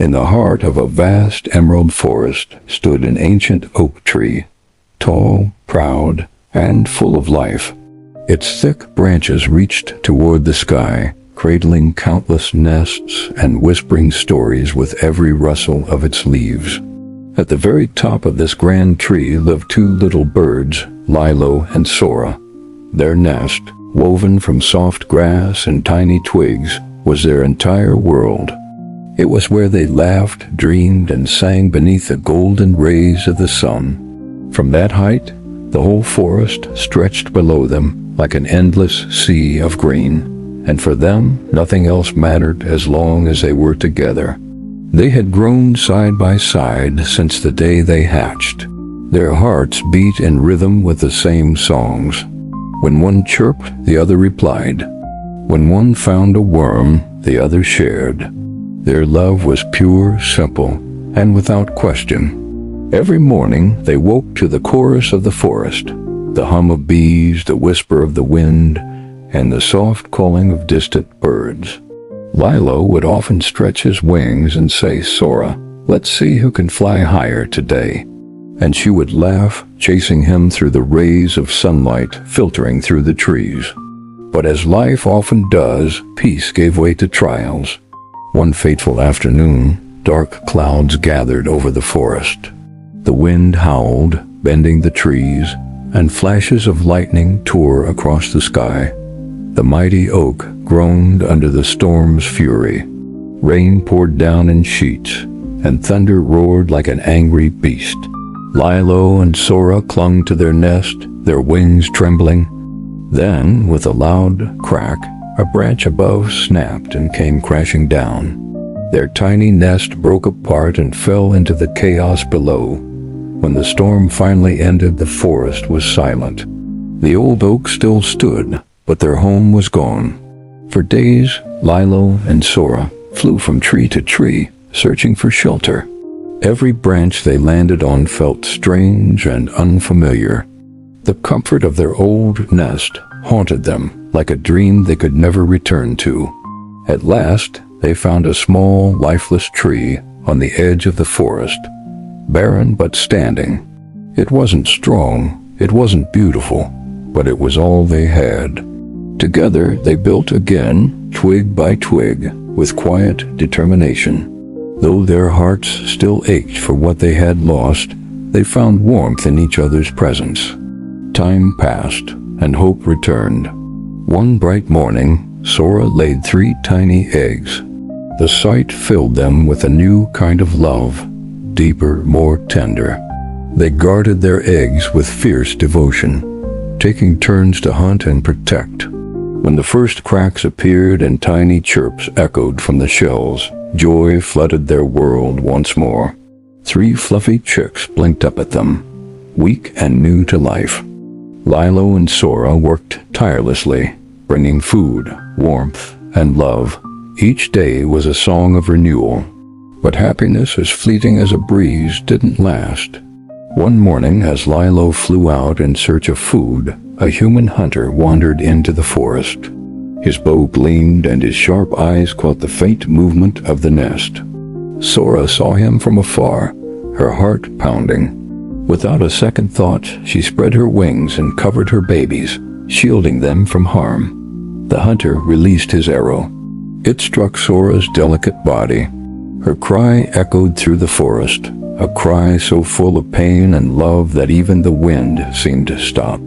In the heart of a vast emerald forest stood an ancient oak tree, tall, proud, and full of life. Its thick branches reached toward the sky, cradling countless nests and whispering stories with every rustle of its leaves. At the very top of this grand tree lived two little birds, Lilo and Sora. Their nest, woven from soft grass and tiny twigs, was their entire world. It was where they laughed, dreamed, and sang beneath the golden rays of the sun. From that height, the whole forest stretched below them like an endless sea of green, and for them nothing else mattered as long as they were together. They had grown side by side since the day they hatched. Their hearts beat in rhythm with the same songs. When one chirped, the other replied. When one found a worm, the other shared. Their love was pure, simple, and without question. Every morning they woke to the chorus of the forest, the hum of bees, the whisper of the wind, and the soft calling of distant birds. Lilo would often stretch his wings and say, "Sora, let's see who can fly higher today." And she would laugh, chasing him through the rays of sunlight filtering through the trees. But as life often does, peace gave way to trials. One fateful afternoon, dark clouds gathered over the forest. The wind howled, bending the trees, and flashes of lightning tore across the sky. The mighty oak groaned under the storm's fury. Rain poured down in sheets, and thunder roared like an angry beast. Lilo and Sora clung to their nest, their wings trembling. Then, with a loud crack, a branch above snapped and came crashing down. Their tiny nest broke apart and fell into the chaos below. When the storm finally ended, the forest was silent. The old oak still stood, but their home was gone. For days, Lilo and Sora flew from tree to tree, searching for shelter. Every branch they landed on felt strange and unfamiliar. The comfort of their old nest haunted them like a dream they could never return to. At last, they found a small, lifeless tree on the edge of the forest, barren but standing. It wasn't strong, it wasn't beautiful, but it was all they had. Together, they built again, twig by twig, with quiet determination. Though their hearts still ached for what they had lost, they found warmth in each other's presence. Time passed, and hope returned. One bright morning, Sora laid 3 tiny eggs. The sight filled them with a new kind of love, deeper, more tender. They guarded their eggs with fierce devotion, taking turns to hunt and protect. When the first cracks appeared and tiny chirps echoed from the shells, joy flooded their world once more. 3 fluffy chicks blinked up at them, weak and new to life. Lilo and Sora worked tirelessly, bringing food, warmth, and love. Each day was a song of renewal. But happiness as fleeting as a breeze didn't last. One morning, as Lilo flew out in search of food, a human hunter wandered into the forest. His bow gleamed and his sharp eyes caught the faint movement of the nest. Sora saw him from afar, her heart pounding. Without a second thought, she spread her wings and covered her babies, shielding them from harm. The hunter released his arrow. It struck Sora's delicate body. Her cry echoed through the forest, a cry so full of pain and love that even the wind seemed to stop.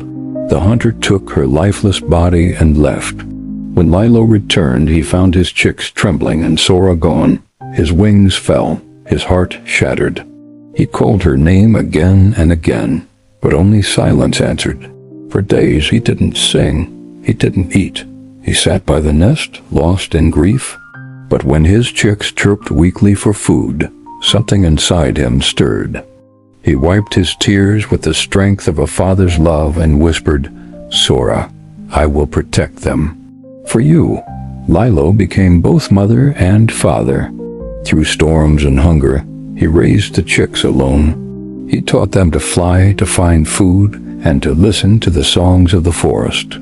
The hunter took her lifeless body and left. When Lilo returned, he found his chicks trembling and Sora gone. His wings fell, his heart shattered. He called her name again and again, but only silence answered. For days he didn't sing, he didn't eat. He sat by the nest, lost in grief. But when his chicks chirped weakly for food, something inside him stirred. He wiped his tears with the strength of a father's love and whispered, "Sora, I will protect them." For you, Lilo became both mother and father. Through storms and hunger, he raised the chicks alone. He taught them to fly to find food and to listen to the songs of the forest.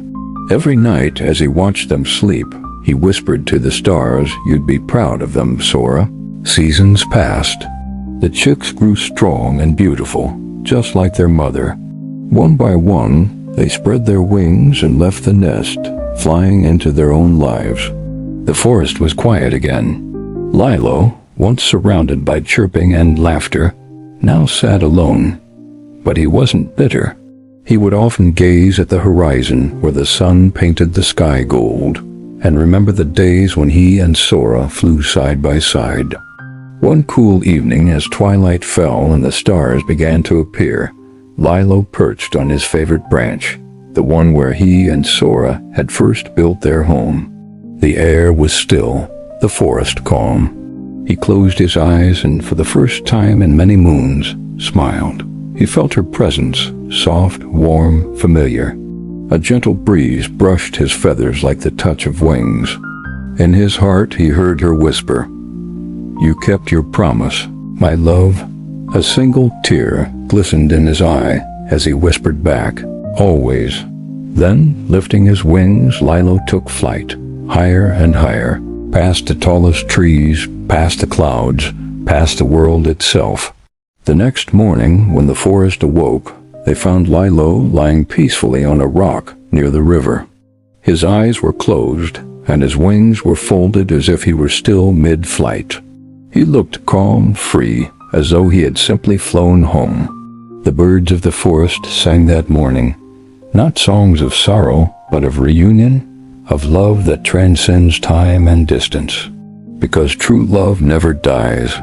Every night, as he watched them sleep, he whispered to the stars, "You'd be proud of them, Sora." Seasons passed. The chicks grew strong and beautiful, just like their mother. One by one, they spread their wings and left the nest, flying into their own lives. The forest was quiet again. Lilo, once surrounded by chirping and laughter, now sat alone. But he wasn't bitter. He would often gaze at the horizon where the sun painted the sky gold, and remember the days when he and Sora flew side by side. One cool evening, as twilight fell and the stars began to appear, Lilo perched on his favorite branch, the one where he and Sora had first built their home. The air was still, the forest calm. He closed his eyes and, for the first time in many moons, smiled. He felt her presence, soft, warm, familiar. A gentle breeze brushed his feathers like the touch of wings. In his heart he heard her whisper, "You kept your promise, my love." A single tear glistened in his eye as he whispered back, "Always." Then, lifting his wings, Lilo took flight, higher and higher, past the tallest trees, past the clouds, past the world itself. The next morning, when the forest awoke, they found Lilo lying peacefully on a rock near the river. His eyes were closed, and his wings were folded as if he were still mid-flight. He looked calm, free, as though he had simply flown home. The birds of the forest sang that morning, not songs of sorrow, but of reunion, of love that transcends time and distance. Because true love never dies.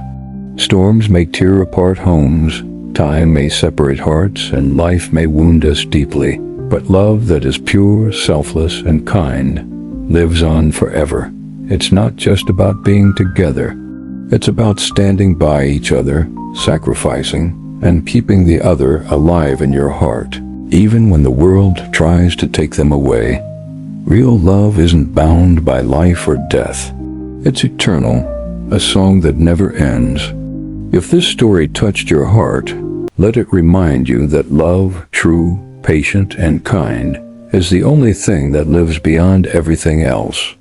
Storms may tear apart homes, time may separate hearts, and life may wound us deeply, but love that is pure, selfless, and kind lives on forever. It's not just about being together. It's about standing by each other, sacrificing, and keeping the other alive in your heart, even when the world tries to take them away. Real love isn't bound by life or death. It's eternal, a song that never ends. If this story touched your heart, let it remind you that love, true, patient, and kind, is the only thing that lives beyond everything else.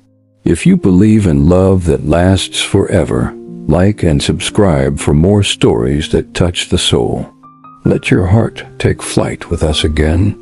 If you believe in love that lasts forever, like and subscribe for more stories that touch the soul. Let your heart take flight with us again.